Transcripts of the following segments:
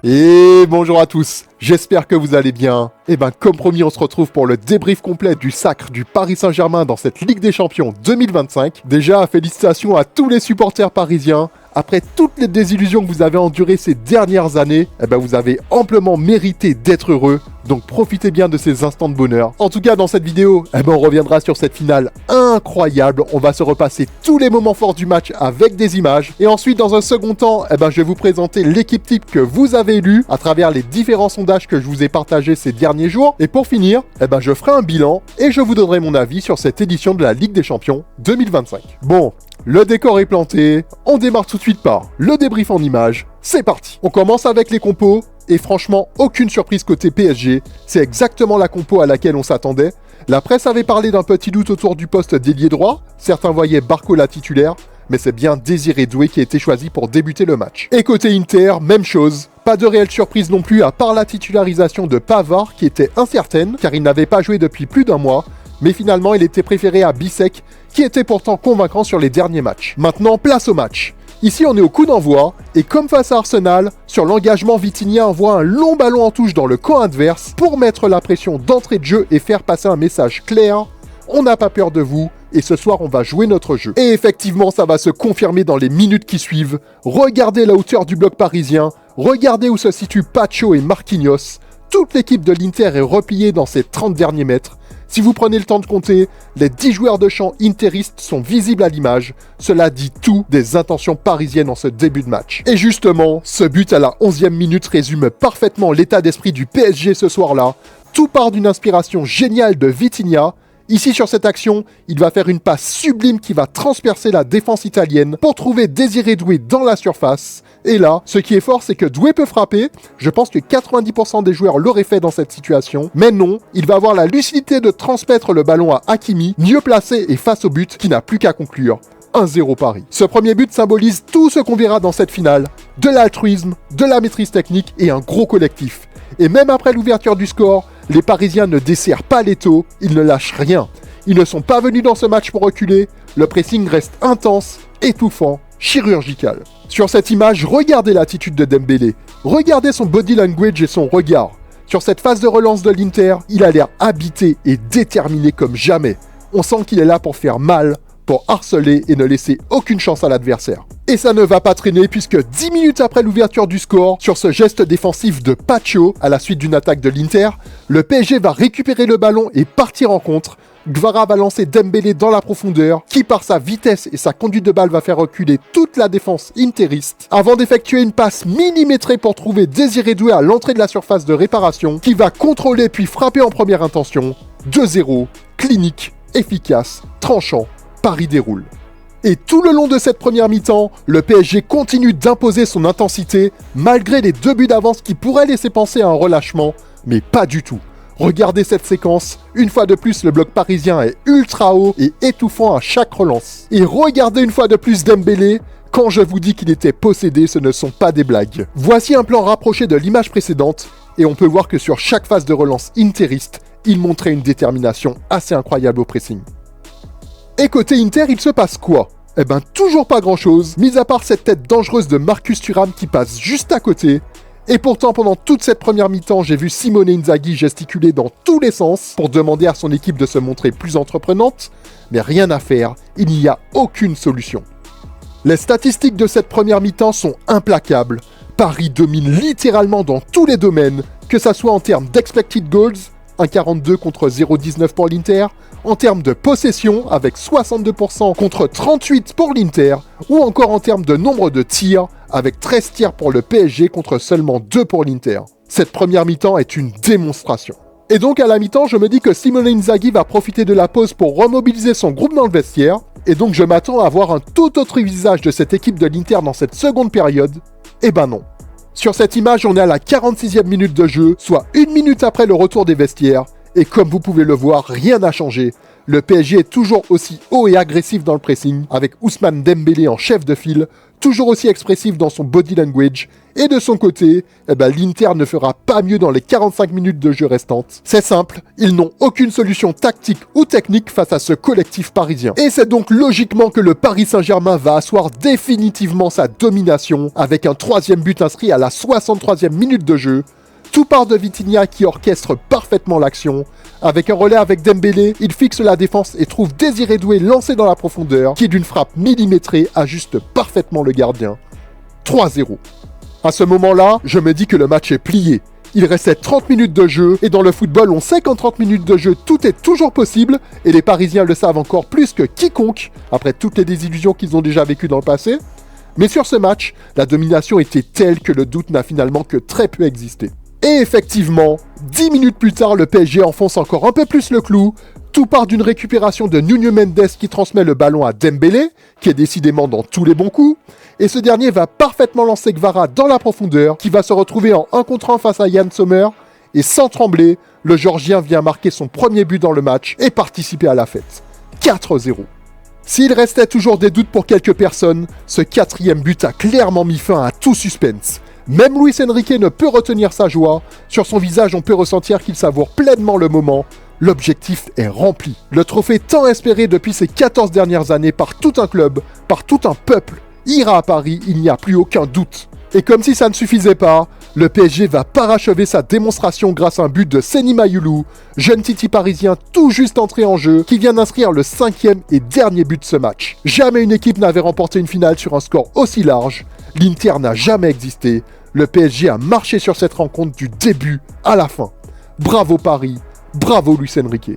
Et bonjour à tous, j'espère que vous allez bien. Et comme promis, on se retrouve pour le débrief complet du sacre du Paris Saint-Germain dans cette Ligue des Champions 2025. Déjà, félicitations à tous les supporters parisiens. Après toutes les désillusions que vous avez endurées ces dernières années, vous avez amplement mérité d'être heureux. Donc profitez bien de ces instants de bonheur. En tout cas, dans cette vidéo, on reviendra sur cette finale incroyable. On va se repasser tous les moments forts du match avec des images. Et ensuite, dans un second temps, je vais vous présenter l'équipe type que vous avez élue à travers les différents sondages que je vous ai partagés ces derniers jours. Et pour finir, je ferai un bilan et je vous donnerai mon avis sur cette édition de la Ligue des Champions 2025. Bon, le décor est planté, on démarre tout de suite par le débrief en images, c'est parti. On commence avec les compos, et franchement, aucune surprise côté PSG, c'est exactement la compo à laquelle on s'attendait. La presse avait parlé d'un petit doute autour du poste d'ailier droit, certains voyaient Barcola titulaire, mais c'est bien Désiré Doué qui a été choisi pour débuter le match. Et côté Inter, même chose. Pas de réelle surprise non plus à part la titularisation de Pavard qui était incertaine car il n'avait pas joué depuis plus d'un mois, mais finalement il était préféré à Bissek qui était pourtant convaincant sur les derniers matchs. Maintenant, place au match. Ici on est au coup d'envoi, et comme face à Arsenal, sur l'engagement Vitinha envoie un long ballon en touche dans le camp adverse pour mettre la pression d'entrée de jeu et faire passer un message clair. On n'a pas peur de vous, et ce soir on va jouer notre jeu. Et effectivement ça va se confirmer dans les minutes qui suivent. Regardez la hauteur du bloc parisien, regardez où se situent Pacho et Marquinhos. Toute l'équipe de l'Inter est repliée dans ces 30 derniers mètres. Si vous prenez le temps de compter, les 10 joueurs de champ interistes sont visibles à l'image. Cela dit tout des intentions parisiennes en ce début de match. Et justement, ce but à la 11e minute résume parfaitement l'état d'esprit du PSG ce soir-là. Tout part d'une inspiration géniale de Vitinha. Ici, sur cette action, il va faire une passe sublime qui va transpercer la défense italienne pour trouver Désiré Doué dans la surface. Et là, ce qui est fort, c'est que Doué peut frapper. Je pense que 90% des joueurs l'auraient fait dans cette situation. Mais non, il va avoir la lucidité de transmettre le ballon à Hakimi, mieux placé et face au but, qui n'a plus qu'à conclure. 1-0 Paris. Ce premier but symbolise tout ce qu'on verra dans cette finale. De l'altruisme, de la maîtrise technique et un gros collectif. Et même après l'ouverture du score, les Parisiens ne desserrent pas l'étau, ils ne lâchent rien. Ils ne sont pas venus dans ce match pour reculer, le pressing reste intense, étouffant, chirurgical. Sur cette image, regardez l'attitude de Dembélé, regardez son body language et son regard. Sur cette phase de relance de l'Inter, il a l'air habité et déterminé comme jamais. On sent qu'il est là pour faire mal, pour harceler et ne laisser aucune chance à l'adversaire. Et ça ne va pas traîner puisque 10 minutes après l'ouverture du score, sur ce geste défensif de Pacho à la suite d'une attaque de l'Inter, le PSG va récupérer le ballon et partir en contre. Gvara va lancer Dembélé dans la profondeur, qui par sa vitesse et sa conduite de balle va faire reculer toute la défense interiste, avant d'effectuer une passe millimétrée pour trouver Désiré Doué à l'entrée de la surface de réparation, qui va contrôler puis frapper en première intention. 2-0, clinique, efficace, tranchant, Paris déroule. Et tout le long de cette première mi-temps, le PSG continue d'imposer son intensité, malgré les 2 buts d'avance qui pourraient laisser penser à un relâchement, mais pas du tout. Regardez cette séquence, une fois de plus le bloc parisien est ultra haut et étouffant à chaque relance. Et regardez une fois de plus Dembélé, quand je vous dis qu'il était possédé, ce ne sont pas des blagues. Voici un plan rapproché de l'image précédente, et on peut voir que sur chaque phase de relance interiste, il montrait une détermination assez incroyable au pressing. Et côté Inter, il se passe quoi ? Toujours pas grand-chose, mis à part cette tête dangereuse de Marcus Thuram qui passe juste à côté. Et pourtant, pendant toute cette première mi-temps, j'ai vu Simone Inzaghi gesticuler dans tous les sens pour demander à son équipe de se montrer plus entreprenante, mais rien à faire, il n'y a aucune solution. Les statistiques de cette première mi-temps sont implacables. Paris domine littéralement dans tous les domaines, que ça soit en termes d'expected goals, 1,42 contre 0,19 pour l'Inter, en termes de possession avec 62% contre 38 pour l'Inter, ou encore en termes de nombre de tirs avec 13 tirs pour le PSG contre seulement 2 pour l'Inter. Cette première mi-temps est une démonstration. Et donc à la mi-temps, je me dis que Simone Inzaghi va profiter de la pause pour remobiliser son groupe dans le vestiaire, et donc je m'attends à voir un tout autre visage de cette équipe de l'Inter dans cette seconde période. Eh ben non. Sur cette image, on est à la 46e minute de jeu, soit 1 minute après le retour des vestiaires, et comme vous pouvez le voir, rien n'a changé. Le PSG est toujours aussi haut et agressif dans le pressing, avec Ousmane Dembélé en chef de file, toujours aussi expressif dans son body language. Et de son côté, l'Inter ne fera pas mieux dans les 45 minutes de jeu restantes. C'est simple, ils n'ont aucune solution tactique ou technique face à ce collectif parisien. Et c'est donc logiquement que le Paris Saint-Germain va asseoir définitivement sa domination avec un 3e but inscrit à la 63e minute de jeu. Tout part de Vitinha qui orchestre parfaitement l'action. Avec un relais avec Dembélé, il fixe la défense et trouve Désiré Doué lancé dans la profondeur, qui d'une frappe millimétrée ajuste parfaitement le gardien. 3-0. À ce moment-là, je me dis que le match est plié. Il restait 30 minutes de jeu, et dans le football, on sait qu'en 30 minutes de jeu, tout est toujours possible, et les Parisiens le savent encore plus que quiconque, après toutes les désillusions qu'ils ont déjà vécues dans le passé. Mais sur ce match, la domination était telle que le doute n'a finalement que très peu existé. Et effectivement, 10 minutes plus tard, le PSG enfonce encore un peu plus le clou. Tout part d'une récupération de Nuno Mendes qui transmet le ballon à Dembélé, qui est décidément dans tous les bons coups. Et ce dernier va parfaitement lancer Kvara dans la profondeur, qui va se retrouver en 1 contre 1 face à Yann Sommer. Et sans trembler, le Géorgien vient marquer son premier but dans le match et participer à la fête. 4-0. S'il restait toujours des doutes pour quelques personnes, ce 4e but a clairement mis fin à tout suspense. Même Luis Enrique ne peut retenir sa joie. Sur son visage, on peut ressentir qu'il savoure pleinement le moment. L'objectif est rempli. Le trophée tant espéré depuis ces 14 dernières années par tout un club, par tout un peuple, ira à Paris, il n'y a plus aucun doute. Et comme si ça ne suffisait pas, le PSG va parachever sa démonstration grâce à un but de Seny Mayulu, jeune Titi parisien tout juste entré en jeu, qui vient d'inscrire le 5e et dernier but de ce match. Jamais une équipe n'avait remporté une finale sur un score aussi large. L'Inter n'a jamais existé. Le PSG a marché sur cette rencontre du début à la fin. Bravo Paris, bravo Luis Enrique.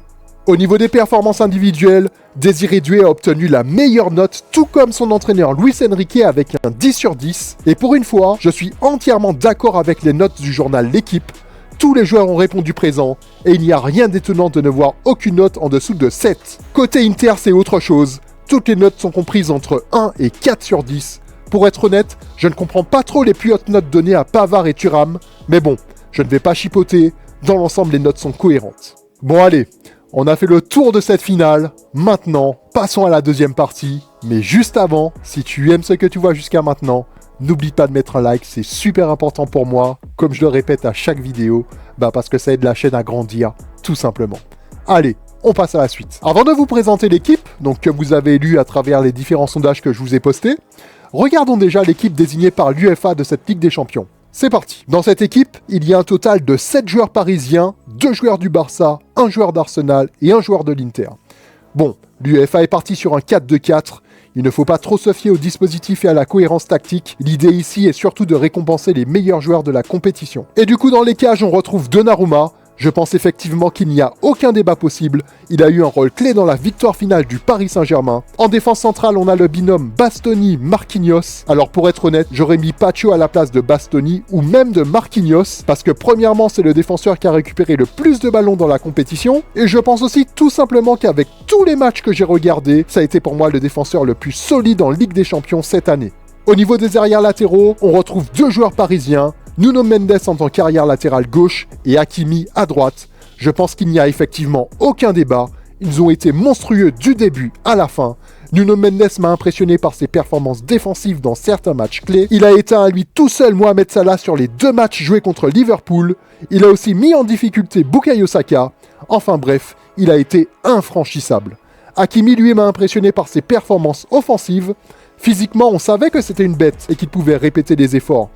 Au niveau des performances individuelles, Désiré Doué a obtenu la meilleure note, tout comme son entraîneur Luis Enrique avec un 10 sur 10. Et pour une fois, je suis entièrement d'accord avec les notes du journal L'Équipe. Tous les joueurs ont répondu présent, et il n'y a rien d'étonnant de ne voir aucune note en dessous de 7. Côté Inter, c'est autre chose. Toutes les notes sont comprises entre 1 et 4 sur 10. Pour être honnête, je ne comprends pas trop les plus hautes notes données à Pavard et Thuram, mais bon, je ne vais pas chipoter, dans l'ensemble les notes sont cohérentes. Bon allez, on a fait le tour de cette finale, maintenant passons à la deuxième partie, mais juste avant, si tu aimes ce que tu vois jusqu'à maintenant, n'oublie pas de mettre un like, c'est super important pour moi, comme je le répète à chaque vidéo, parce que ça aide la chaîne à grandir, tout simplement. Allez, on passe à la suite. Avant de vous présenter l'équipe, donc que vous avez élue à travers les différents sondages que je vous ai postés, regardons déjà l'équipe désignée par l'UEFA de cette Ligue des Champions. C'est parti. Dans cette équipe, il y a un total de 7 joueurs parisiens, 2 joueurs du Barça, 1 joueur d'Arsenal et 1 joueur de l'Inter. Bon, l'UEFA est parti sur un 4-2-4. Il ne faut pas trop se fier au dispositif et à la cohérence tactique. L'idée ici est surtout de récompenser les meilleurs joueurs de la compétition. Et du coup, dans les cages, on retrouve Donnarumma. Je pense effectivement qu'il n'y a aucun débat possible. Il a eu un rôle clé dans la victoire finale du Paris Saint-Germain. En défense centrale, on a le binôme Bastoni-Marquinhos. Alors pour être honnête, j'aurais mis Pacho à la place de Bastoni ou même de Marquinhos, parce que premièrement, c'est le défenseur qui a récupéré le plus de ballons dans la compétition. Et je pense aussi tout simplement qu'avec tous les matchs que j'ai regardés, ça a été pour moi le défenseur le plus solide en Ligue des Champions cette année. Au niveau des arrières latéraux, on retrouve 2 joueurs parisiens. Nuno Mendes en tant qu'arrière latéral gauche et Hakimi à droite. Je pense qu'il n'y a effectivement aucun débat. Ils ont été monstrueux du début à la fin. Nuno Mendes m'a impressionné par ses performances défensives dans certains matchs clés. Il a éteint à lui tout seul Mohamed Salah sur les 2 matchs joués contre Liverpool. Il a aussi mis en difficulté Bukayo Saka. Enfin bref, il a été infranchissable. Hakimi lui m'a impressionné par ses performances offensives. Physiquement, on savait que c'était une bête et qu'il pouvait répéter des efforts.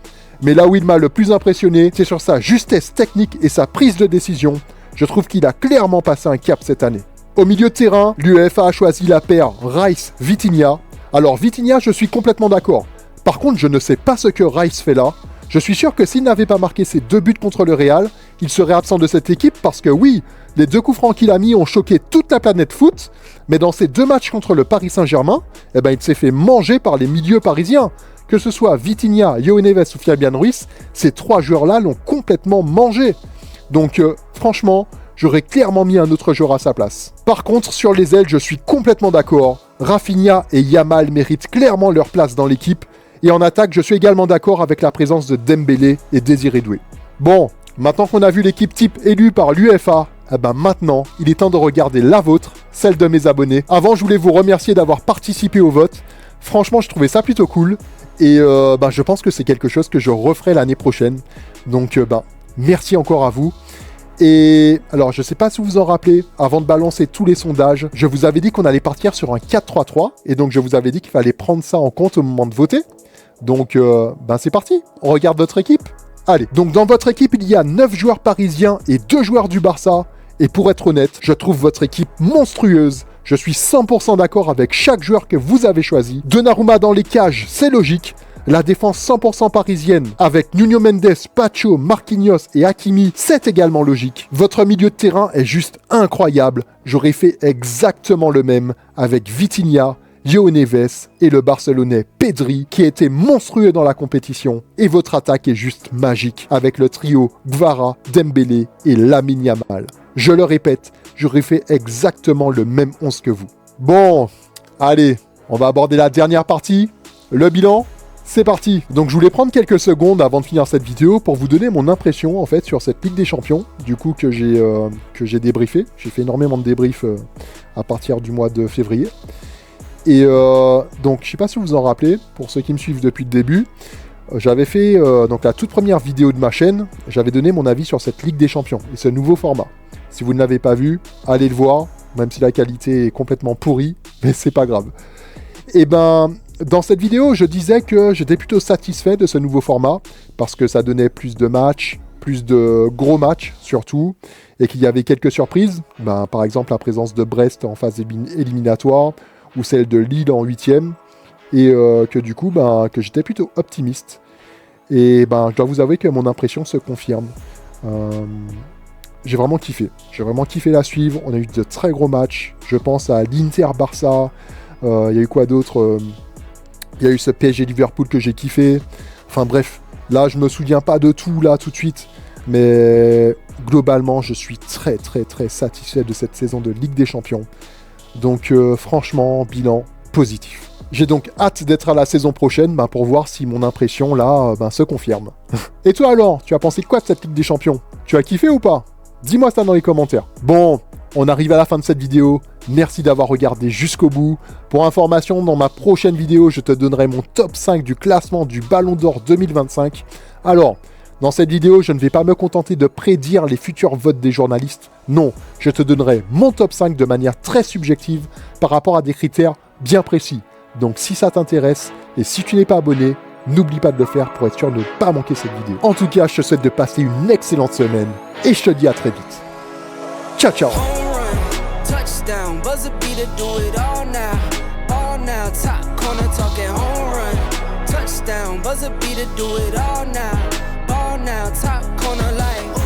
Mais là où il m'a le plus impressionné, c'est sur sa justesse technique et sa prise de décision. Je trouve qu'il a clairement passé un cap cette année. Au milieu de terrain, l'UEFA a choisi la paire Rice-Vitinha. Alors Vitinha, je suis complètement d'accord. Par contre, je ne sais pas ce que Rice fait là. Je suis sûr que s'il n'avait pas marqué ses 2 buts contre le Real, il serait absent de cette équipe parce que oui, les 2 coups francs qu'il a mis ont choqué toute la planète foot, mais dans ces 2 matchs contre le Paris Saint-Germain, il s'est fait manger par les milieux parisiens. Que ce soit Vitinha, João Neves ou Fabian Ruiz, ces 3 joueurs-là l'ont complètement mangé. Donc franchement, j'aurais clairement mis un autre joueur à sa place. Par contre, sur les ailes, je suis complètement d'accord. Rafinha et Yamal méritent clairement leur place dans l'équipe. Et en attaque, je suis également d'accord avec la présence de Dembélé et Désiré Doué. Bon, maintenant qu'on a vu l'équipe type élue par l'UEFA, maintenant, il est temps de regarder la vôtre, celle de mes abonnés. Avant, je voulais vous remercier d'avoir participé au vote. Franchement, je trouvais ça plutôt cool. Et je pense que c'est quelque chose que je referai l'année prochaine. Donc merci encore à vous. Et alors, je sais pas si vous vous en rappelez, avant de balancer tous les sondages, je vous avais dit qu'on allait partir sur un 4-3-3. Et donc, je vous avais dit qu'il fallait prendre ça en compte au moment de voter. Donc, c'est parti. On regarde votre équipe. Allez, donc dans votre équipe, il y a 9 joueurs parisiens et 2 joueurs du Barça. Et pour être honnête, je trouve votre équipe monstrueuse. Je suis 100% d'accord avec chaque joueur que vous avez choisi. Donnarumma dans les cages, c'est logique. La défense 100% parisienne avec Nuno Mendes, Pacho, Marquinhos et Hakimi, c'est également logique. Votre milieu de terrain est juste incroyable. J'aurais fait exactement le même avec Vitinha, João Neves et le Barcelonais Pedri qui était monstrueux dans la compétition. Et votre attaque est juste magique avec le trio Gvara, Dembélé et Lamine Yamal. Je le répète, j'aurais fait exactement le même 11 que vous. Bon, allez, on va aborder la dernière partie, le bilan. C'est parti. Donc je voulais prendre quelques secondes avant de finir cette vidéo pour vous donner mon impression en fait sur cette Ligue des Champions, du coup que j'ai débriefé. J'ai fait énormément de débriefs à partir du mois de février. Et donc je sais pas si vous vous en rappelez, pour ceux qui me suivent depuis le début, j'avais fait donc la toute première vidéo de ma chaîne, j'avais donné mon avis sur cette Ligue des Champions et ce nouveau format. Si vous ne l'avez pas vu, allez le voir, même si la qualité est complètement pourrie, mais c'est pas grave. Et dans cette vidéo, je disais que j'étais plutôt satisfait de ce nouveau format parce que ça donnait plus de matchs, plus de gros matchs surtout, et qu'il y avait quelques surprises, par exemple la présence de Brest en phase éliminatoire ou celle de Lille en 8e, et que du coup, que j'étais plutôt optimiste. Et je dois vous avouer que mon impression se confirme. J'ai vraiment kiffé la suivre. On a eu de très gros matchs. Je pense à l'Inter-Barça. Il y a eu quoi d'autre Il y a eu ce PSG Liverpool que j'ai kiffé. Enfin bref, là je me souviens pas de tout là tout de suite. Mais globalement, je suis très très très satisfait de cette saison de Ligue des Champions. Donc franchement, bilan positif. J'ai donc hâte d'être à la saison prochaine pour voir si mon impression là se confirme. Et toi alors, tu as pensé quoi de cette Ligue des Champions? Tu as kiffé ou pas? Dis-moi ça dans les commentaires. Bon, on arrive à la fin de cette vidéo. Merci d'avoir regardé jusqu'au bout. Pour information, dans ma prochaine vidéo, je te donnerai mon top 5 du classement du Ballon d'Or 2025. Alors, dans cette vidéo, je ne vais pas me contenter de prédire les futurs votes des journalistes. Non, je te donnerai mon top 5 de manière très subjective par rapport à des critères bien précis. Donc si ça t'intéresse et si tu n'es pas abonné, n'oublie pas de le faire pour être sûr de ne pas manquer cette vidéo. En tout cas, je te souhaite de passer une excellente semaine et je te dis à très vite. Ciao, ciao. Touchdown, buzzer beater, do it all now, top corner talking home run. Touchdown, buzzer beater, do it all now, top corner like.